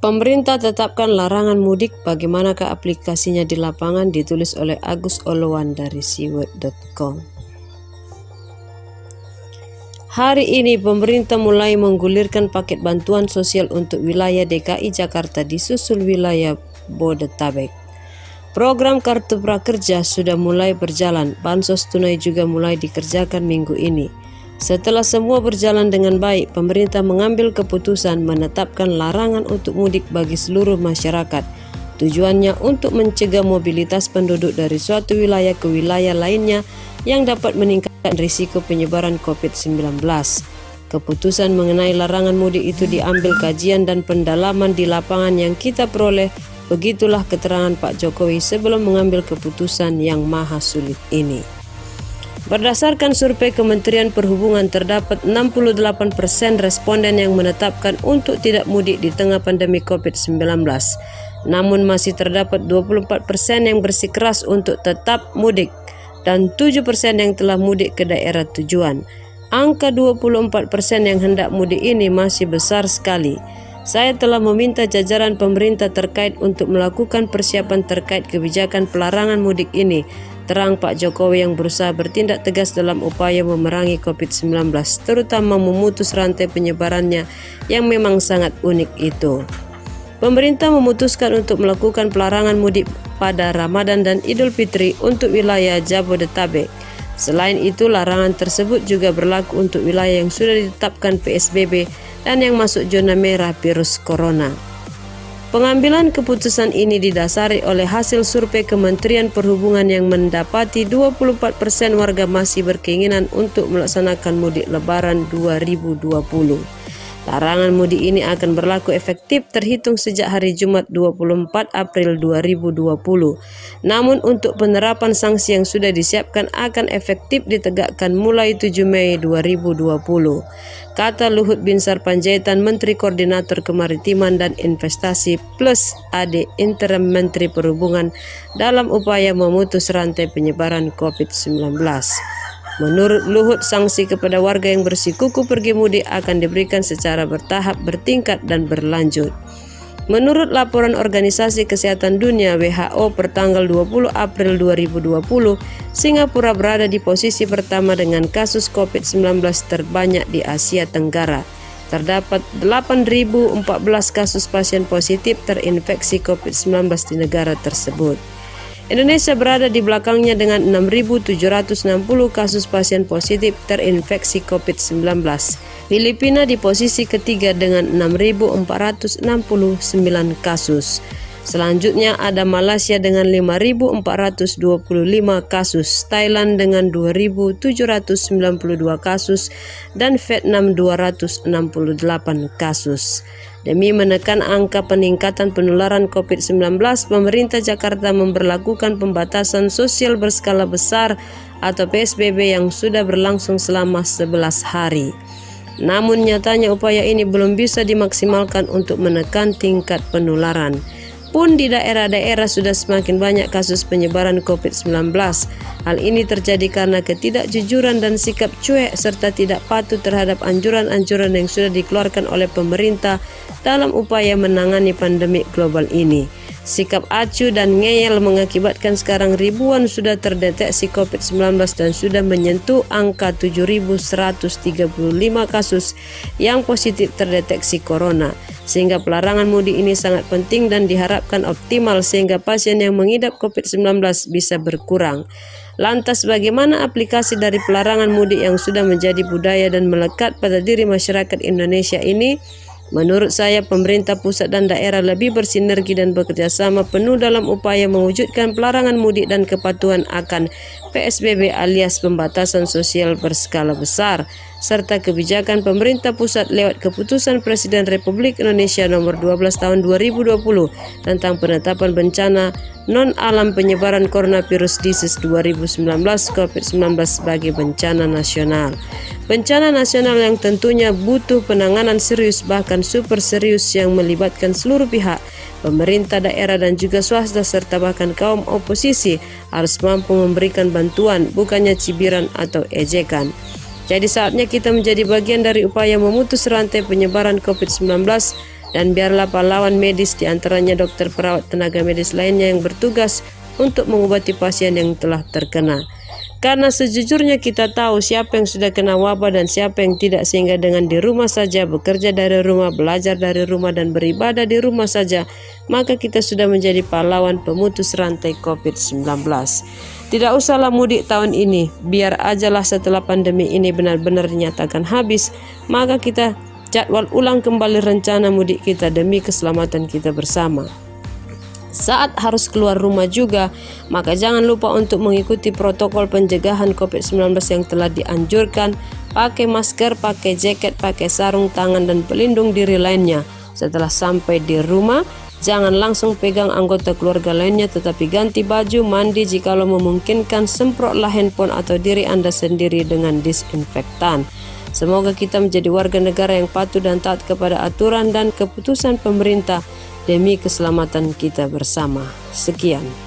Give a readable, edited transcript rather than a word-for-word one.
Pemerintah tetapkan larangan mudik, bagaimanakah aplikasinya di lapangan, ditulis oleh Agus Olowan dari siwet.com. Hari ini pemerintah mulai menggulirkan paket bantuan sosial untuk wilayah DKI Jakarta disusul wilayah Bodetabek. Program Kartu Prakerja sudah mulai berjalan, bansos tunai juga mulai dikerjakan minggu ini. Setelah semua berjalan dengan baik, pemerintah mengambil keputusan menetapkan larangan untuk mudik bagi seluruh masyarakat. Tujuannya untuk mencegah mobilitas penduduk dari suatu wilayah ke wilayah lainnya yang dapat meningkatkan risiko penyebaran COVID-19. Keputusan mengenai larangan mudik itu diambil kajian dan pendalaman di lapangan yang kita peroleh. Begitulah keterangan Pak Jokowi sebelum mengambil keputusan yang maha sulit ini. Berdasarkan survei Kementerian Perhubungan, terdapat 68% responden yang menetapkan untuk tidak mudik di tengah pandemi COVID-19. Namun masih terdapat 24% yang bersikeras untuk tetap mudik dan 7% yang telah mudik ke daerah tujuan. Angka 24% yang hendak mudik ini masih besar sekali. Saya telah meminta jajaran pemerintah terkait untuk melakukan persiapan terkait kebijakan pelarangan mudik ini, terang Pak Jokowi yang berusaha bertindak tegas dalam upaya memerangi COVID-19, terutama memutus rantai penyebarannya yang memang sangat unik itu. Pemerintah memutuskan untuk melakukan pelarangan mudik pada Ramadan dan Idul Fitri untuk wilayah Jabodetabek. Selain itu, larangan tersebut juga berlaku untuk wilayah yang sudah ditetapkan PSBB dan yang masuk zona merah virus corona. Pengambilan keputusan ini didasari oleh hasil survei Kementerian Perhubungan yang mendapati 24% warga masih berkeinginan untuk melaksanakan mudik Lebaran 2020. Larangan mudik ini akan berlaku efektif terhitung sejak hari Jumat 24 April 2020. Namun untuk penerapan sanksi yang sudah disiapkan akan efektif ditegakkan mulai 7 Mei 2020. Kata Luhut Binsar Panjaitan, Menteri Koordinator Kemaritiman dan Investasi plus AD Interim Menteri Perhubungan dalam upaya memutus rantai penyebaran COVID-19. Menurut Luhut, sanksi kepada warga yang bersikukuh pergi mudik akan diberikan secara bertahap, bertingkat, dan berlanjut. Menurut laporan Organisasi Kesehatan Dunia WHO per tanggal 20 April 2020, Singapura berada di posisi pertama dengan kasus COVID-19 terbanyak di Asia Tenggara. Terdapat 8.014 kasus pasien positif terinfeksi COVID-19 di negara tersebut. Indonesia berada di belakangnya dengan 6.760 kasus pasien positif terinfeksi COVID-19. Filipina di posisi ketiga dengan 6.469 kasus. Selanjutnya ada Malaysia dengan 5.425 kasus, Thailand dengan 2.792 kasus, dan Vietnam 268 kasus. Demi menekan angka peningkatan penularan COVID-19, pemerintah Jakarta memberlakukan pembatasan sosial berskala besar atau PSBB yang sudah berlangsung selama 11 hari. Namun nyatanya upaya ini belum bisa dimaksimalkan untuk menekan tingkat penularan. Pun di daerah-daerah sudah semakin banyak kasus penyebaran COVID-19. Hal ini terjadi karena ketidakjujuran dan sikap cuek serta tidak patuh terhadap anjuran-anjuran yang sudah dikeluarkan oleh pemerintah dalam upaya menangani pandemi global ini. Sikap acuh dan ngeyel mengakibatkan sekarang ribuan sudah terdeteksi COVID-19 dan sudah menyentuh angka 7.135 kasus yang positif terdeteksi corona. Sehingga pelarangan mudik ini sangat penting dan diharapkan optimal sehingga pasien yang mengidap COVID-19 bisa berkurang. Lantas bagaimana aplikasi dari pelarangan mudik yang sudah menjadi budaya dan melekat pada diri masyarakat Indonesia ini? Menurut saya, pemerintah pusat dan daerah lebih bersinergi dan bekerja sama penuh dalam upaya mewujudkan pelarangan mudik dan kepatuhan akan PSBB alias pembatasan sosial berskala besar, serta kebijakan pemerintah pusat lewat keputusan Presiden Republik Indonesia nomor 12 tahun 2020 tentang penetapan bencana non-alam penyebaran coronavirus disease 2019 COVID-19 sebagai bencana nasional. Bencana nasional yang tentunya butuh penanganan serius bahkan super serius yang melibatkan seluruh pihak, pemerintah daerah dan juga swasta serta bahkan kaum oposisi harus mampu memberikan bantuan, bukannya cibiran atau ejekan. Jadi saatnya kita menjadi bagian dari upaya memutus rantai penyebaran COVID-19 Dan biarlah pahlawan medis, diantaranya dokter, perawat, tenaga medis lainnya yang bertugas untuk mengobati pasien yang telah terkena. Karena sejujurnya kita tahu siapa yang sudah kena wabah dan siapa yang tidak, sehingga dengan di rumah saja, bekerja dari rumah, belajar dari rumah, dan beribadah di rumah saja, maka kita sudah menjadi pahlawan pemutus rantai COVID-19. Tidak usahlah mudik tahun ini, biar ajalah setelah pandemi ini benar-benar dinyatakan habis, maka kita jadwal ulang kembali rencana mudik kita demi keselamatan kita bersama. Saat harus keluar rumah juga, maka jangan lupa untuk mengikuti protokol pencegahan COVID-19 yang telah dianjurkan. Pakai masker, pakai jaket, pakai sarung tangan dan pelindung diri lainnya. Setelah sampai di rumah, jangan langsung pegang anggota keluarga lainnya, tetapi ganti baju, mandi, jikalau memungkinkan semprotlah handphone atau diri Anda sendiri dengan disinfektan. Semoga kita menjadi warga negara yang patuh dan taat kepada aturan dan keputusan pemerintah demi keselamatan kita bersama. Sekian.